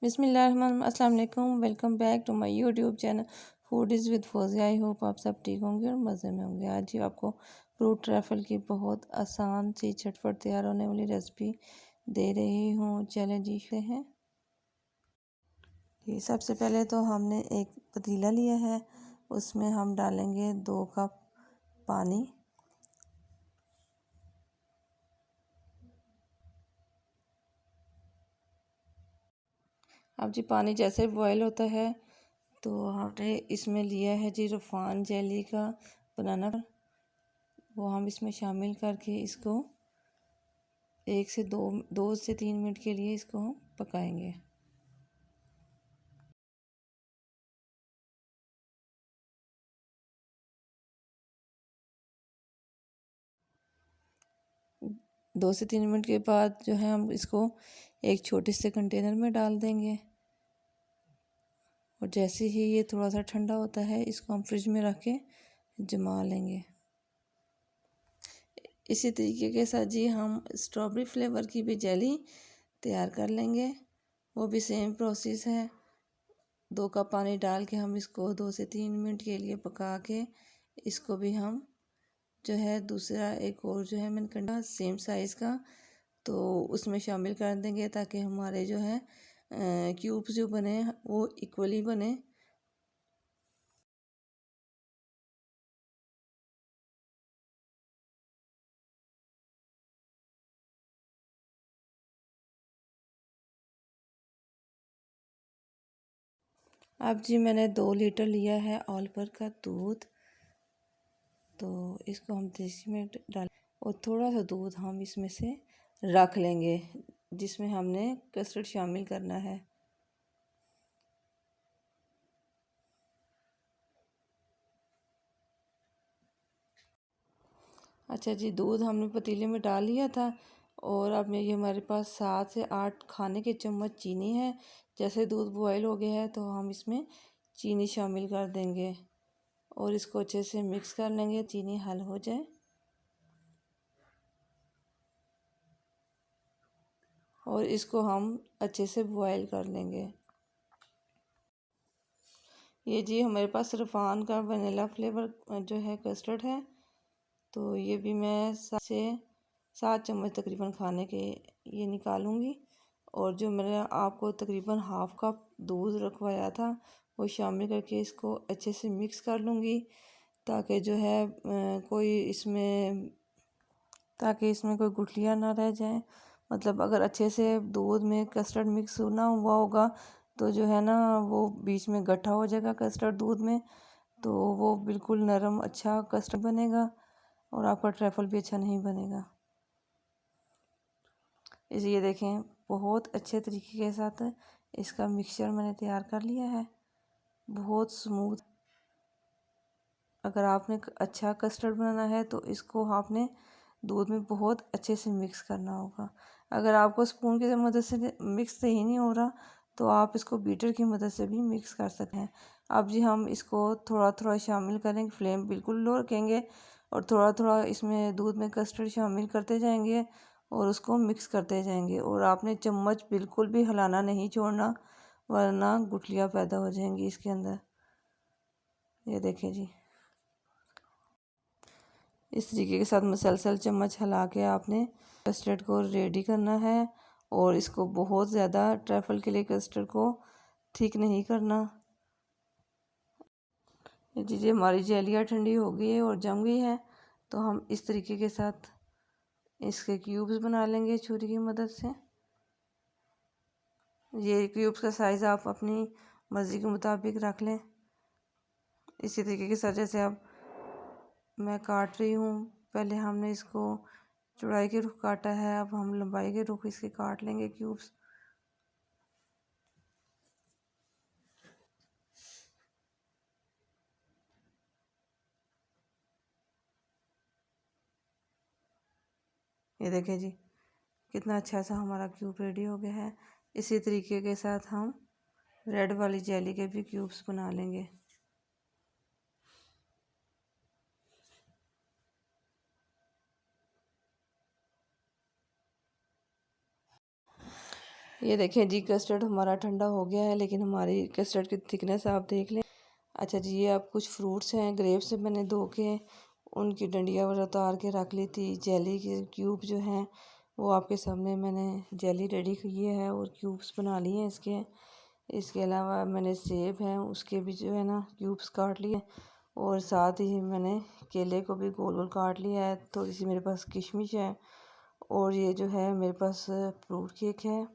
बिस्मिल्लाहिर्रहमानिर्रहीम, अस्सलाम वालेकुम। Welcome back to my YouTube channel food is with Fauzia. I hope आप सब ठीक होंगे और मज़े में होंगे। आज ही आपको फ्रूट ट्रैफल की बहुत आसान सी झटपट तैयार होने वाली रेसिपी दे रही हूँ। चलें जी हैं जी। सबसे पहले तो हमने एक पतीला लिया है, उसमें हम डालेंगे 2 कप पानी। अब जी पानी जैसे बॉयल होता है तो हमने इसमें लिया है जी रूफ़ान जेली का बनाना, वो हम इसमें शामिल करके इसको 2 से 3 मिनट के लिए इसको हम पकाएंगे। दो से 3 मिनट के बाद जो है हम इसको एक छोटे से कंटेनर में डाल देंगे और जैसे ही ये थोड़ा सा ठंडा होता है इसको हम फ्रिज में रख के जमा लेंगे। इसी तरीके के साथ जी हम स्ट्रॉबेरी फ्लेवर की भी जेली तैयार कर लेंगे। वो भी सेम प्रोसेस है। 2 कप पानी डाल के हम इसको 2 से 3 मिनट के लिए पका के इसको भी हम जो है दूसरा एक और जो है मैंने कंडा सेम साइज़ का तो उसमें शामिल कर देंगे ताकि हमारे जो है क्यूब्स जो बने वो इक्वली बने। अब जी मैंने 2 लीटर लिया है ऑल पर का दूध, तो इसको हम देसी में डाल और थोड़ा सा दूध हम इसमें से रख लेंगे जिसमें हमने कस्टर्ड शामिल करना है। अच्छा जी, दूध हमने पतीले में डाल लिया था और अब ये हमारे पास 7 से 8 खाने के चम्मच चीनी है। जैसे दूध बॉयल हो गया है तो हम इसमें चीनी शामिल कर देंगे और इसको अच्छे से मिक्स कर लेंगे, चीनी हल हो जाए। और इसको हम अच्छे से बॉयल कर लेंगे। ये जी हमारे पास रूफ़ान का वनीला फ्लेवर जो है कस्टर्ड है, तो ये भी मैं 7 से 7 चम्मच तकरीबन खाने के ये निकालूंगी और जो मैंने आपको तकरीबन हाफ़ कप दूध रखवाया था वो शामिल करके इसको अच्छे से मिक्स कर लूँगी ताकि जो है कोई गुठलियाँ ना रह जाएं। मतलब अगर अच्छे से दूध में कस्टर्ड मिक्स ना हुआ होगा तो जो है ना वो बीच में गट्ठा हो जाएगा कस्टर्ड दूध में, तो वो बिल्कुल नरम अच्छा कस्टर्ड बनेगा और आपका ट्रैफल भी अच्छा नहीं बनेगा। इसे ये देखें बहुत अच्छे तरीके के साथ इसका मिक्सचर मैंने तैयार कर लिया है, बहुत स्मूथ। अगर आपने अच्छा कस्टर्ड बनाना है तो इसको आपने दूध में बहुत अच्छे से मिक्स करना होगा। अगर आपको स्पून की मदद से मिक्स सही नहीं हो रहा तो आप इसको बीटर की मदद से भी मिक्स कर सकते हैं। अब जी हम इसको थोड़ा थोड़ा शामिल करेंगे, फ्लेम बिल्कुल लो रखेंगे और थोड़ा थोड़ा इसमें दूध में कस्टर्ड शामिल करते जाएंगे और उसको मिक्स करते जाएंगे और आपने चम्मच बिल्कुल भी हिलाना नहीं छोड़ना वरना गुठलियाँ पैदा हो जाएंगी इसके अंदर। ये देखें जी, इस तरीके के साथ मुसलसल चम्मच हिला के आपने कस्टर्ड को रेडी करना है और इसको बहुत ज़्यादा ट्रैफल के लिए कस्टर्ड को ठीक नहीं करना। ये चीज़ें हमारी जेलियाँ ठंडी हो गई है और जम गई है तो हम इस तरीके के साथ इसके क्यूब्स बना लेंगे छुरी की मदद से। ये क्यूब्स का साइज़ आप अपनी मर्ज़ी के मुताबिक रख लें। इसी तरीके के साथ जैसे अब मैं काट रही हूँ, पहले हमने इसको चौड़ाई के रुख काटा है, अब हम लंबाई के रुख इसके काट लेंगे क्यूब्स। ये देखें जी कितना अच्छा सा हमारा क्यूब रेडी हो गया है। इसी तरीके के साथ हम रेड वाली जेली के भी क्यूब्स बना लेंगे। ये देखें जी, कस्टर्ड हमारा ठंडा हो गया है, लेकिन हमारी कस्टर्ड की थिकनेस आप देख लें। अच्छा जी, ये आप कुछ फ्रूट्स हैं, ग्रेप्स से मैंने धो के उनकी डंडियाँ वगैरह उतार के रख ली थी। जेली के क्यूब जो हैं वो आपके सामने मैंने जेली रेडी की है और क्यूब्स बना लिए हैं इसके। इसके अलावा मैंने सेब हैं, उसके भी जो है ना क्यूब्स काट लिए, और साथ ही मैंने केले को भी गोल गोल काट लिया है। थोड़ी सी मेरे पास किशमिश है, और ये जो है मेरे पास फ्रूट केक है।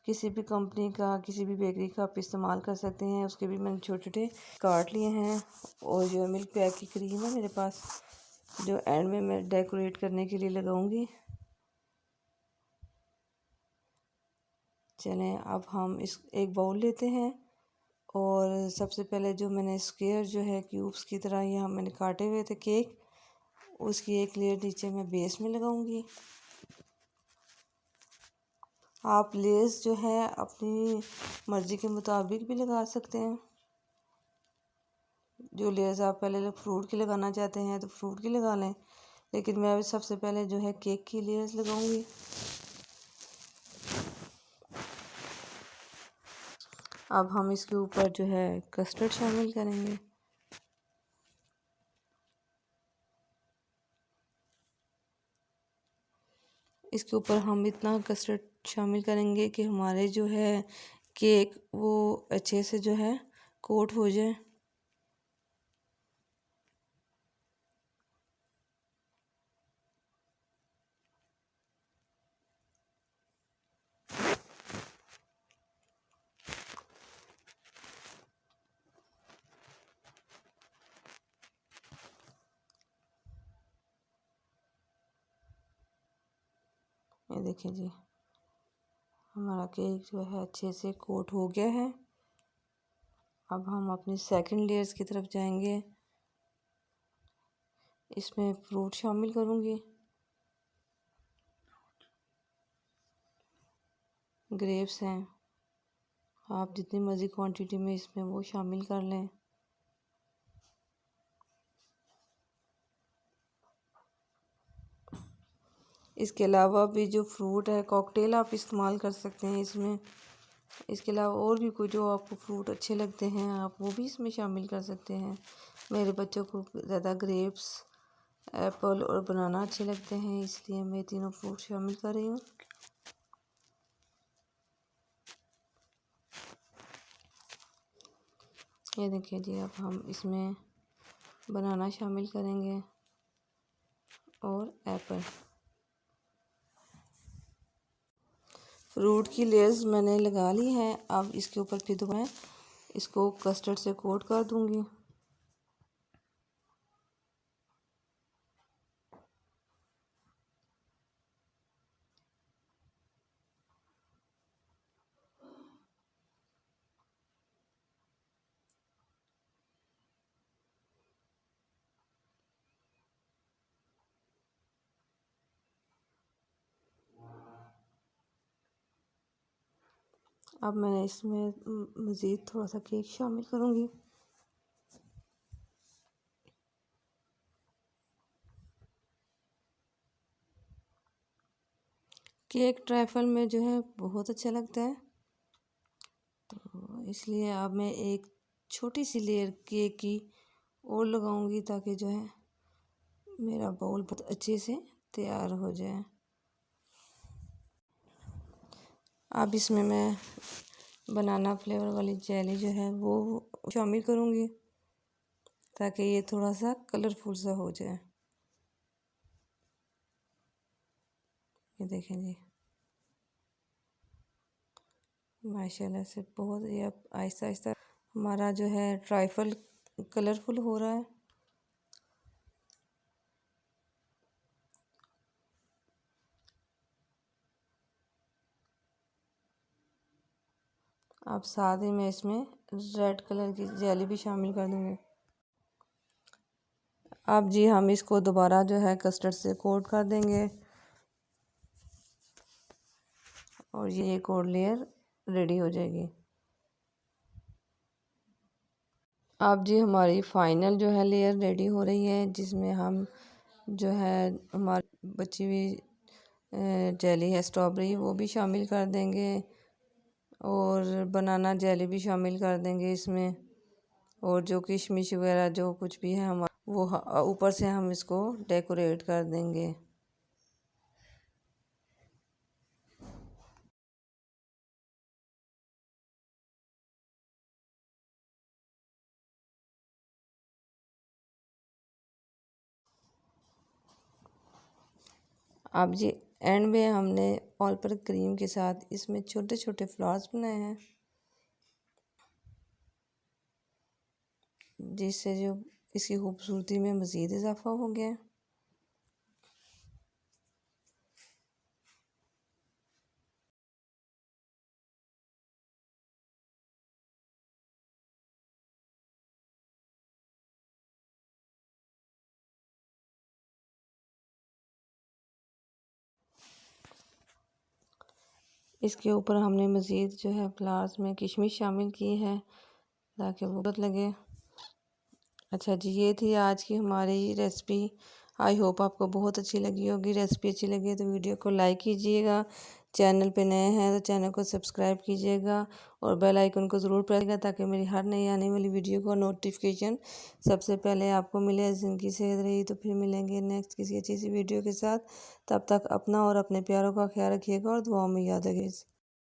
किसी भी कंपनी का, किसी भी बेकरी का आप इस्तेमाल कर सकते हैं। उसके भी मैंने छोटे छोटे काट लिए हैं। और जो मिल्क पैक की क्रीम है मेरे पास, जो एंड में मैं डेकोरेट करने के लिए लगाऊंगी। चलें, अब हम इस एक बाउल लेते हैं, और सबसे पहले जो मैंने स्क्वायर जो है क्यूब्स की तरह यहाँ मैंने काटे हुए थे केक, उसकी एक लेयर नीचे मैं बेस में लगाऊंगी। आप लेस जो है अपनी मर्ज़ी के मुताबिक भी लगा सकते हैं। जो लेयर्स आप पहले फ्रूट की लगाना चाहते हैं तो फ्रूट की लगा लें, लेकिन मैं सबसे पहले जो है केक की लेयर्स लगाऊंगी। अब हम इसके ऊपर जो है कस्टर्ड शामिल करेंगे। इसके ऊपर हम इतना कस्टर्ड शामिल करेंगे कि हमारे जो है केक वो अच्छे से जो है कोट हो जाए। ये देखिए जी, हमारा केक जो है अच्छे से कोट हो गया है। अब हम अपनी सेकंड लेयर्स की तरफ जाएंगे। इसमें फ्रूट शामिल करूँगी, ग्रेप्स हैं, आप जितनी मर्ज़ी क्वांटिटी में इसमें वो शामिल कर लें। इसके अलावा भी जो फ्रूट है, कॉकटेल आप इस्तेमाल कर सकते हैं इसमें। इसके अलावा और भी कोई जो आपको फ्रूट अच्छे लगते हैं आप वो भी इसमें शामिल कर सकते हैं। मेरे बच्चों को ज़्यादा ग्रेप्स, एप्पल और बनाना अच्छे लगते हैं, इसलिए मैं तीनों फ्रूट शामिल कर रही हूँ। ये देखिए जी, अब हम इसमें बनाना शामिल करेंगे और एप्पल। फ्रूट की लेयर्स मैंने लगा ली हैं। अब इसके ऊपर फिर मैं इसको कस्टर्ड से कोट कर दूंगी। अब मैं इसमें मज़ीद थोड़ा सा केक शामिल करूँगी। केक ट्रैफल में जो है बहुत अच्छा लगता है, तो इसलिए अब मैं एक छोटी सी लेयर केक की और लगाऊंगी, ताकि जो है मेरा बाउल बहुत अच्छे से तैयार हो जाए। अब इसमें मैं बनाना फ्लेवर वाली जेली जो है वो शामिल करूँगी, ताकि ये थोड़ा सा कलरफुल सा हो जाए। ये देखें जी, माशाल्लाह से बहुत ये अब आहिस्ता आहिस्ता हमारा जो है ट्राइफल कलरफुल हो रहा है। अब साथ ही में इसमें रेड कलर की जेली भी शामिल कर दूँगी। अब जी हम इसको दोबारा जो है कस्टर्ड से कोट कर देंगे, और ये एक और लेयर रेडी हो जाएगी। अब जी हमारी फाइनल जो है लेयर रेडी हो रही है, जिसमें हम जो है हमारी बची हुई जेली है स्ट्रॉबेरी वो भी शामिल कर देंगे। और बनाना जेली भी शामिल कर देंगे इसमें। और जो किशमिश वगैरह जो कुछ भी है हम वो ऊपर से हम इसको डेकोरेट कर देंगे। अब ये एंड में हमने ऑल पर क्रीम के साथ इसमें छोटे छोटे फ्लावर्स बनाए हैं, जिससे जो इसकी खूबसूरती में मज़ीद इजाफा हो गया। इसके ऊपर हमने मज़ीद जो है फ्लावर्स में किशमिश शामिल की है ताकि वो बहुत लगे। अच्छा जी, ये थी आज की हमारी रेसिपी। आई होप आपको बहुत अच्छी लगी होगी। रेसिपी अच्छी लगी तो वीडियो को लाइक कीजिएगा, चैनल पे नए हैं तो चैनल को सब्सक्राइब कीजिएगा और बेल आइकन को ज़रूर प्रेस करिएगा ताकि मेरी हर नई आने वाली वीडियो का नोटिफिकेशन सबसे पहले आपको मिले। ज़िंदगी सेहत रही तो फिर मिलेंगे नेक्स्ट किसी अच्छी सी वीडियो के साथ। तब तक अपना और अपने प्यारों का ख्याल रखिएगा और दुआओं में याद रखिएगा।